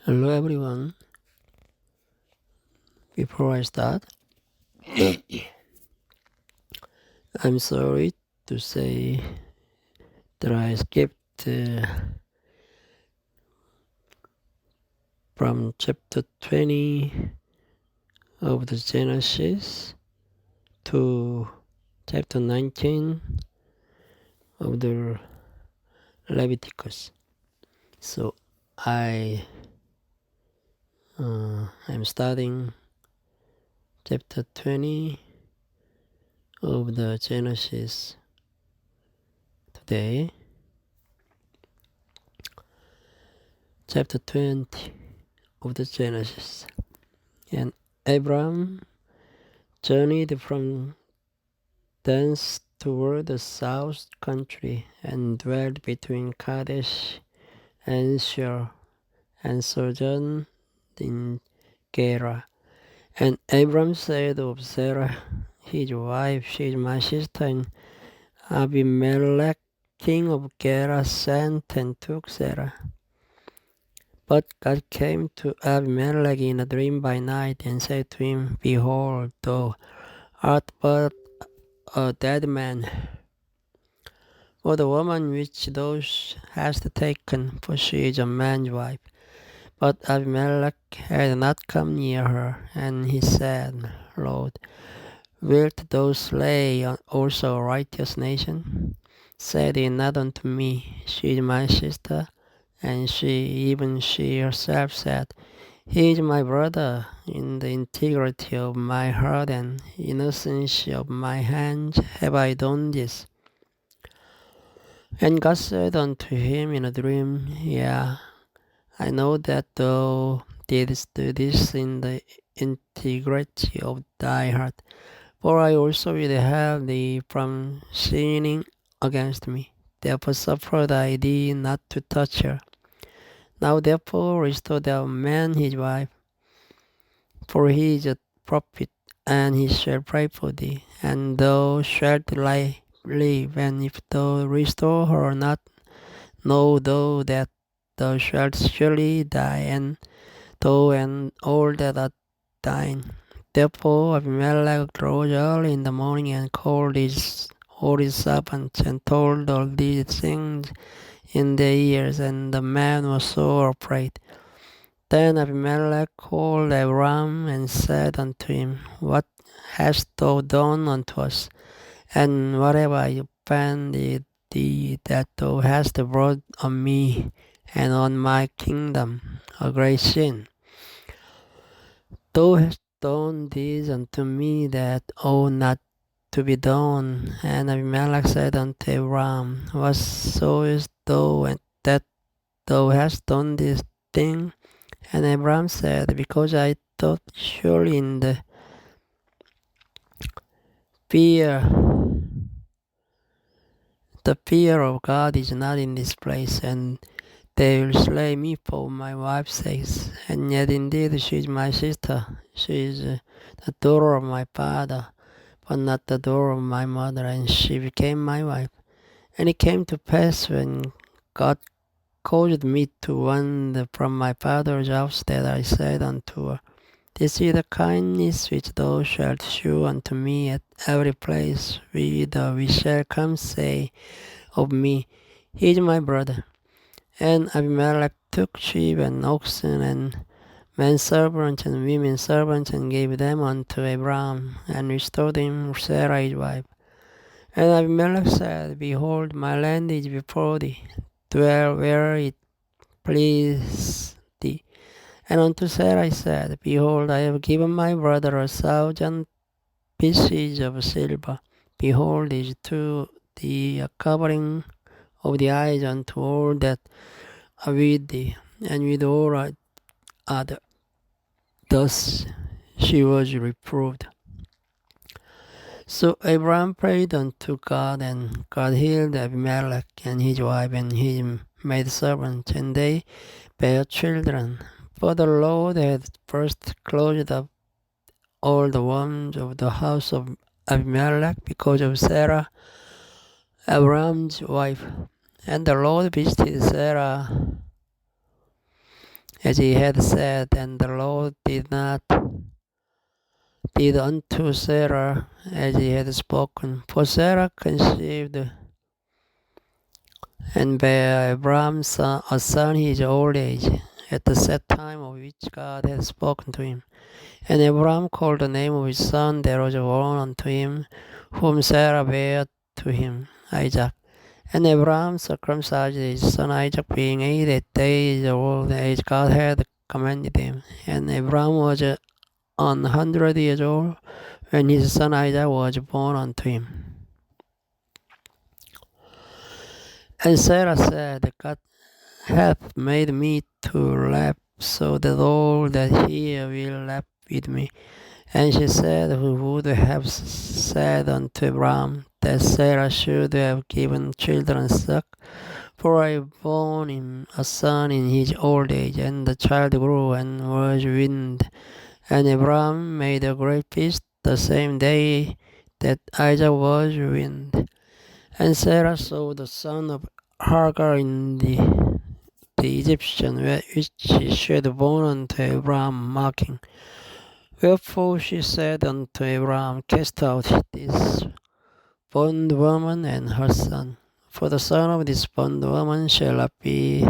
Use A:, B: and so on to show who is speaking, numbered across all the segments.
A: Hello everyone. Before I start, I'm sorry to say that I skipped from chapter 20 of the Genesis to chapter 19 of the Leviticus. So I'm starting chapter 20 of the Genesis today. Chapter 20 of the Genesis. And Abram journeyed from thence toward the south country and dwelt between Kadesh and Shur and sojourned in Gerar. And Abram said of Sarah, his wife, she is my sister, and Abimelech, king of Gerar, sent and took Sarah. But God came to Abimelech in a dream by night and said to him, Behold, thou art but a dead man. For the woman which thou hast taken, for she is a man's wife. But Abimelech had not come near her, and he said, Lord, wilt thou slay also a righteous nation? Said he not unto me, She is my sister. And she herself said, He is my brother. In the integrity of my heart and innocence of my hands have I done this. And God said unto him in a dream, Yea, I know that thou didst do this in the integrity of thy heart, for I also withheld thee from sinning against me. Therefore suffered I thee not to touch her. Now therefore restore thou man his wife, for he is a prophet, and he shall pray for thee, and thou shalt live. And if thou restore her not, know thou that thou shalt surely die, and thou and all that are thine. Therefore Abimelech rose early in the morning and called all his servants and told all these things in their ears, and the man was sore afraid. Then Abimelech called Abram and said unto him, What hast thou done unto us? And what have I offended thee that thou hast brought on me and on my kingdom a great sin? Thou hast done this unto me that ought not to be done. And Abimelech said unto Abram, What sawest thou that thou hast done this thing? And Abram said, Because I thought surely in the fear of God is not in this place, and they will slay me for my wife's sake. And yet indeed she is my sister. She is the daughter of my father, but not the daughter of my mother, and she became my wife. And it came to pass when God caused me to wander from my father's house that I said unto her, This is the kindness which thou shalt shew unto me at every place whither we shall come, say of me, He is my brother. And Abimelech took sheep and oxen and men servants and women servants and gave them unto Abram, and restored him Sarah his wife. And Abimelech said, Behold, my land is before thee, dwell where it please thee. And unto Sarah I said, Behold, I have given my brother 1,000 pieces of silver. Behold, these to thee a covering of the eyes unto all that are with thee, and with all other. Thus she was reproved. So Abraham prayed unto God, and God healed Abimelech and his wife and his maidservants, and they bare children. For the Lord had first closed up all the wombs of the house of Abimelech because of Sarah, Abraham's wife. And the Lord visited Sarah as he had said, and the Lord did unto Sarah as he had spoken. For Sarah conceived and bare Abraham a son in his old age, at the set time of which God had spoken to him. And Abraham called the name of his son that was born unto him, whom Sarah bare to him, Isaac. And Abraham circumcised his son Isaac, being 8 days old, as God had commanded him. And Abraham was 100 years old when his son Isaac was born unto him. And Sarah said, God hath made me to laugh, so that all that hear will laugh with me. And she said, who would have said unto Abraham that Sarah should have given children suck? For I born him a son in his old age, and the child grew and was weaned. And Abraham made a great feast the same day that Isaac was weaned. And Sarah saw the son of Hagar in the Egyptian, which she had born unto Abraham, mocking. Wherefore she said unto Abraham, cast out this bondwoman and her son, for the son of this bondwoman shall not be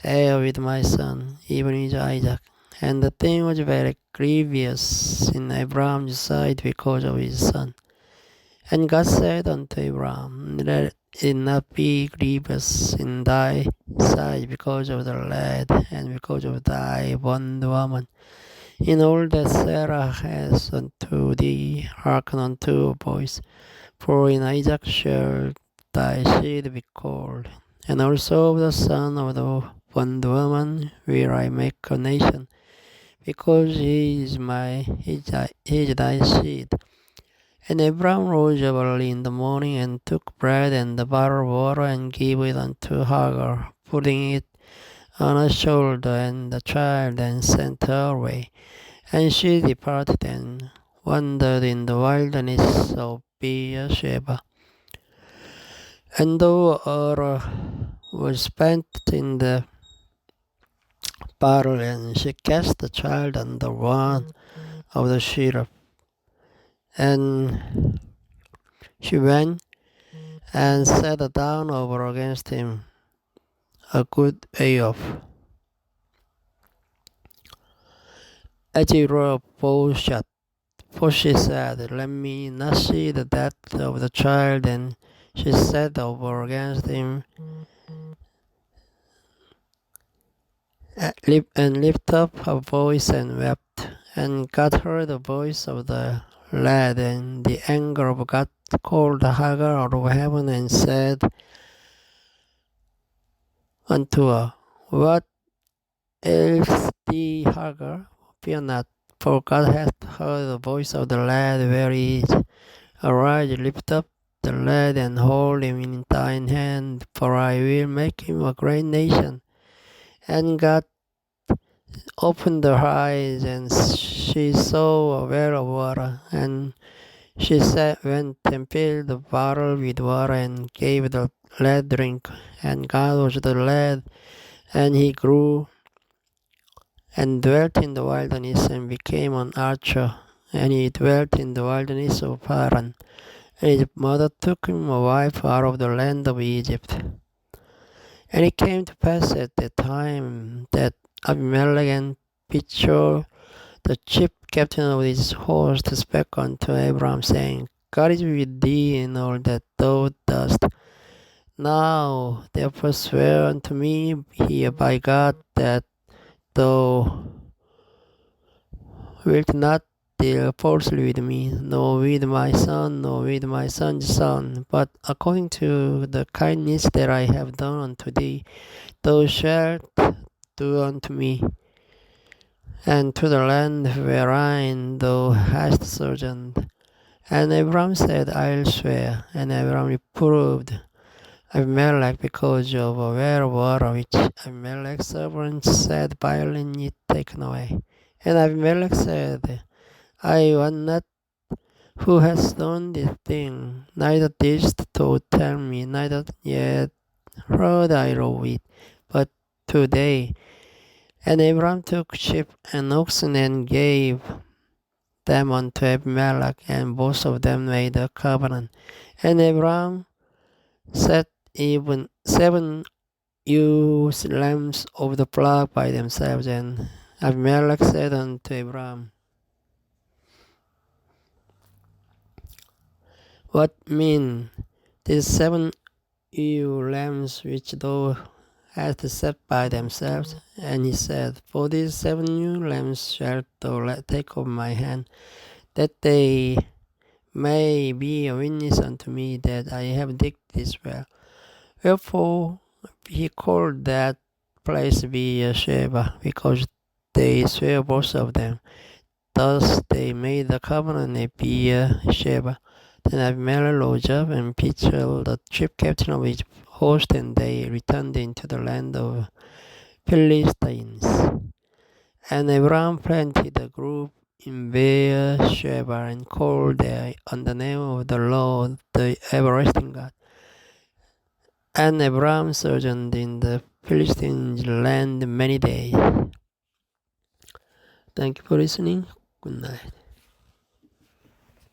A: heir with my son, even with Isaac. And the thing was very grievous in Abraham's sight because of his son. And God said unto Abraham, let it not be grievous in thy sight because of the lad, and because of thy bondwoman. In all that Sarah has unto thee, hearken unto her voice. For in Isaac shall thy seed be called. And also of the son of the bondwoman will I make a nation, because he is thy seed. And Abraham rose up early in the morning, and took bread and a bottle of water, and gave it unto Hagar, putting it on her shoulder and the child, and sent her away. And she departed and wandered in the wilderness of Beersheba. And though water was spent in the bottle, and she cast the child under one of the syrup. And she went and sat down over against him a good way off. As he drew a bow shot, for she said, let me not see the death of the child. And she sat over against him, and lifted up her voice and wept. And God heard the voice of the lad, and the anger of God called Hagar out of heaven, and said unto her, what ails thee, Hagar? Fear not, for God hath heard the voice of the lad where he is. Arise, lift up the lad, and hold him in thine hand, for I will make him a great nation. And God opened her eyes, and she saw a well of water, and she went and filled the bottle with water, and gave the lad drink. And God was the lad, and he grew and dwelt in the wilderness, and became an archer. And he dwelt in the wilderness of Paran. And his mother took him a wife out of the land of Egypt. And it came to pass at that time that Abimelech and Pichol, the chief captain of his host, spake unto Abraham, saying, God is with thee in all that thou dost. Now therefore swear unto me here by God that thou wilt not deal falsely with me, nor with my son, nor with my son's son, but according to the kindness that I have done unto thee, thou shalt do unto me, and to the land wherein thou hast sojourned. And Abraham said, I'll swear. And Abraham reproved Abimelech because of a well of water which Abimelech's servants said, violently taken away. And Abimelech said, I want not who has done this thing, neither didst thou tell me, neither yet heard I of it, but today. And Abraham took sheep and oxen and gave them unto Abimelech, and both of them made a covenant. And Abraham set even 7 ewe lambs of the flock by themselves. And Abimelech said unto Abraham, What mean these 7 ewe lambs which thou hast set by themselves? And he said, For these 7 ewe lambs shalt thou take of my hand, that they may be a witness unto me that I have digged this well. Wherefore he called that place Beersheba, because they swear both of them. Thus they made the covenant at Beersheba. Then Abimelech rose up and pitched the chief captain of his host, and they returned into the land of Philistines. And Abraham planted a grove in Beersheba, and called there on the name of the Lord, the everlasting God. And Abraham sojourned in the Philistine land many days. Thank you for listening. Good night.